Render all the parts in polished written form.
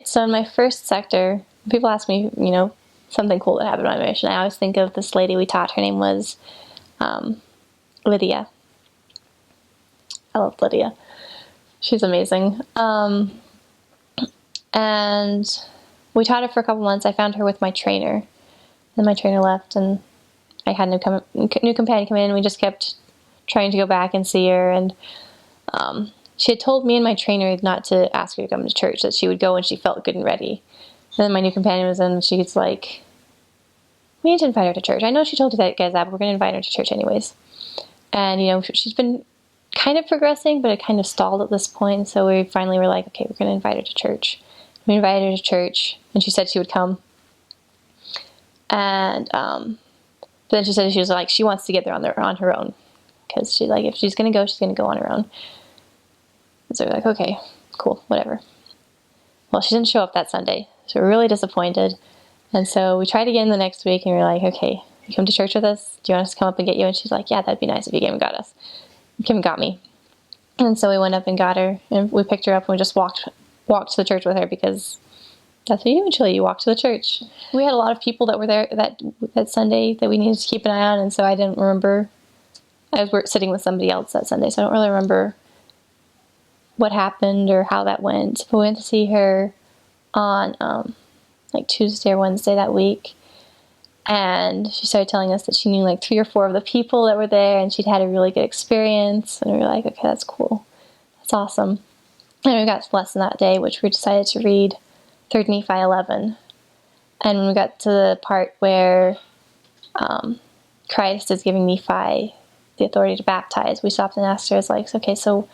So in my first sector, people ask me, something cool that happened on my mission. I always think of this lady we taught. Her name was Lydia. I love Lydia. She's amazing. And we taught her for a couple months. I found her with my trainer. Then my trainer left, and I had a new companion come in, and we just kept trying to go back and see her. And she had told me and my trainer not to ask her to come to church, that she would go when she felt good and ready. And then my new companion was in, and she's like, we need to invite her to church. I know she told you guys that, but we're going to invite her to church anyways. And, she's been kind of progressing, but it kind of stalled at this point. So we finally were like, okay, we're going to invite her to church. We invited her to church, and she said she would come. And then she said she wants to get there on her own, because she's like, if she's going to go on her own. And so we're like, okay, cool, whatever. Well, she didn't show up that Sunday, so we're really disappointed. And so we tried again the next week, and we were like, okay, you come to church with us? Do you want us to come up and get you? And she's like, yeah, that'd be nice if you came and got us. Kim got me. And so we went up and got her, and we picked her up, and we just walked to the church with her, because that's what you do in Chile. You walk to the church. We had a lot of people that were there that Sunday that we needed to keep an eye on, and so I didn't remember. I was sitting with somebody else that Sunday, so I don't really remember what happened or how that went. But we went to see her on Tuesday or Wednesday that week, and she started telling us that she knew 3 or 4 of the people that were there, and she'd had a really good experience. And we were like, okay, that's cool. That's awesome. And we got to the lesson that day, which we decided to read 3 Nephi 11. And when we got to the part where Christ is giving Nephi the authority to baptize, we stopped and asked her, okay, so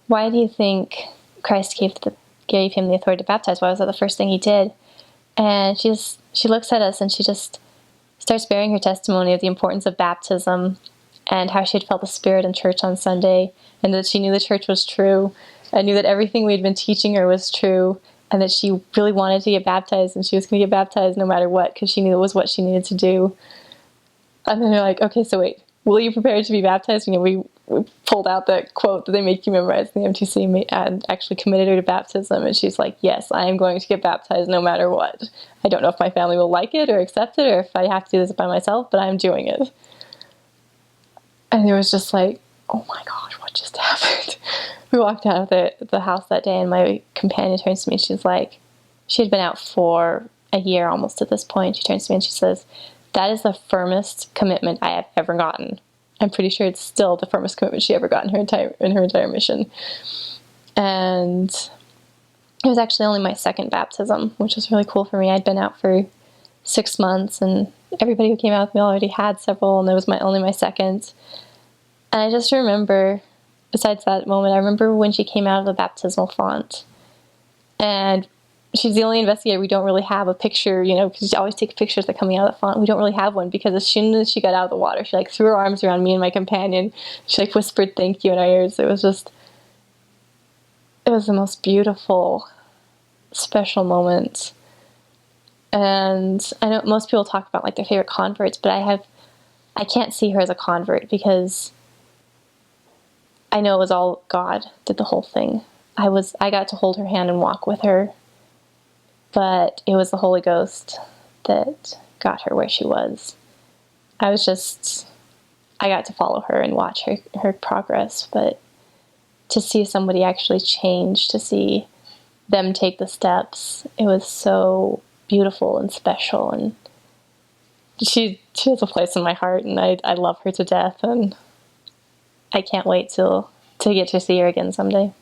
why do you think Christ gave him the authority to baptize? Why was that the first thing he did? And she looks at us, and she just starts bearing her testimony of the importance of baptism, and how she had felt the Spirit in church on Sunday, and that she knew the church was true, and knew that everything we had been teaching her was true, and that she really wanted to get baptized, and she was going to get baptized no matter what, because she knew it was what she needed to do. And then they're like, okay, so wait, will you prepare to be baptized? We pulled out that quote that they make you memorize in the MTC, and actually committed her to baptism. And she's like, yes, I am going to get baptized no matter what. I don't know if my family will like it or accept it, or if I have to do this by myself, but I'm doing it. And it was just like, oh my gosh, what just happened? We walked out of the house that day, and my companion turns to me. She's like, she had been out for a year almost at this point. She turns to me and she says, that is the firmest commitment I have ever gotten. I'm pretty sure it's still the firmest commitment she ever got in her entire mission. And it was actually only my second baptism, which was really cool for me. I'd been out for 6 months, and everybody who came out with me already had several, and it was only my second. And I just remember, besides that moment, I remember when she came out of the baptismal font. And she's the only investigator. We don't really have a picture, because she always takes pictures that coming out of the font. We don't really have one, because as soon as she got out of the water, she threw her arms around me and my companion. She whispered thank you in our ears. It was the most beautiful, special moment. And I know most people talk about their favorite converts, but I can't see her as a convert, because I know it was all God did the whole thing. I got to hold her hand and walk with her, but it was the Holy Ghost that got her where she was. I got to follow her and watch her progress, but to see somebody actually change, to see them take the steps, it was so beautiful and special. And she has a place in my heart, and I love her to death, and I can't wait to get to see her again someday.